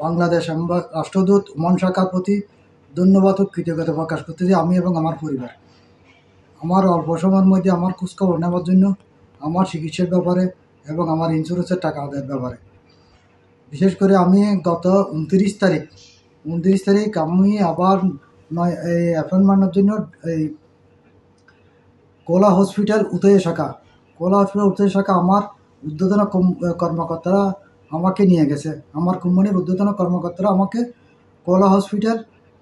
বাংলাদেশ রাষ্ট্রদূত ওমান শাখার প্রতি ধন্যবাদ ও কৃতজ্ঞতা প্রকাশ করতেছি আমি এবং আমার পরিবার। আমার অল্প সময়ের মধ্যে আমার খোঁজখবর নেওয়ার জন্য, আমার চিকিৎসার ব্যাপারে এবং আমার ইন্স্যুরেন্সের টাকা আদায়ের ব্যাপারে। বিশেষ করে আমি গত 29 তারিখ আমি আবার এই অ্যাপয়েন্টমেন্টের জন্য এই কোলা হসপিটাল উত্তর শাখা আমার ঊর্ধ্বতন কর্মকর্তারা আমাকে নিয়ে গেছে। আমার কোম্পানির ঊর্ধ্বতন কর্মকর্তারা আমাকে কোলা হসপিটাল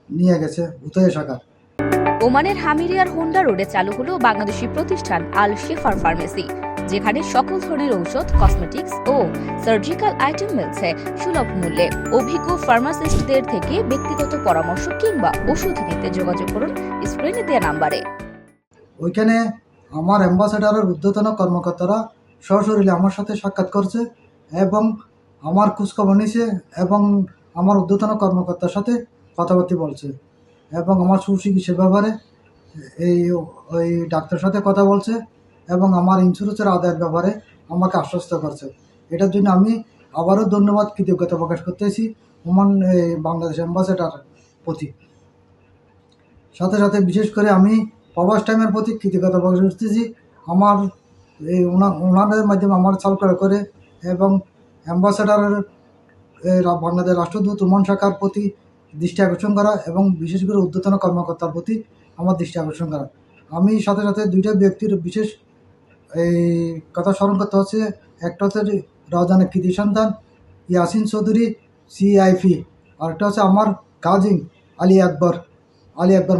নিয়ে গেছে উত্তর শাখা। ওমানের হামিরিয়ার হোন্ডা রোডে চালু হলো বাংলাদেশি প্রতিষ্ঠান আল শেফার ফার্মেসি, যেখানে সকল ধরনের ঔষধ, কসমেটিক্স ও সার্জিক্যাল আইটেম মিলছে সুলভ মূল্যে। অভিজ্ঞ ফার্মাসিস্টদের থেকে ব্যক্তিগত পরামর্শ কিংবা ওষুধ নিতে যোগাযোগ করুন স্ক্রিনে দেওয়া নাম্বারে। ওইখানে আমার অ্যাম্বাসেডারের ঊর্ধ্বতন কর্মকর্তারা সশরীরে আমার সাথে সাক্ষাৎ করছে এবং আমার খোঁজখবর নিছে এবং আমার ঊর্ধ্বতন কর্মকর্তার সাথে কথাবার্তা বলছে এবং আমার সুচিকিৎসার ব্যাপারে ওই ডাক্তারের সাথে কথা বলছে এবং আমার ইন্স্যুরেন্সের আদায়ের ব্যাপারে আমাকে আশ্বস্ত করছে। এটার জন্য আমি আবারও ধন্যবাদ, কৃতজ্ঞতা প্রকাশ করতেছি ওমান বাংলাদেশ অ্যাম্বাসেডার প্রতি। সাথে সাথে বিশেষ করে আমি প্রবাস টাইমের প্রতি কৃতজ্ঞতা প্রকাশ করতেছি। আমার এই ওনাদের মাধ্যমে আমার সার্কুলার করে এবং অ্যাম্বাসেডারের বাংলাদেশ রাষ্ট্রদূত ওমান শাখার প্রতি দৃষ্টি আকর্ষণ করা এবং বিশেষ করে ঊর্ধ্বতন কর্মকর্তার প্রতি আমার দৃষ্টি আকর্ষণ করা। আমি সাথে সাথে দুইটা ব্যক্তির বিশেষ এই কথা স্মরণ করতে হচ্ছে। একটা হচ্ছে রাজধানীর কৃতি সন্তান ইয়াসিন চৌধুরী CIP, আর একটা হচ্ছে আমার কাজিন আলী আকবর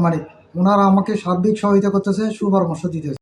মানিক। ওনারা আমাকে সার্বিক সহযোগিতা করতেছে, সুপরামর্শ দিতেছে।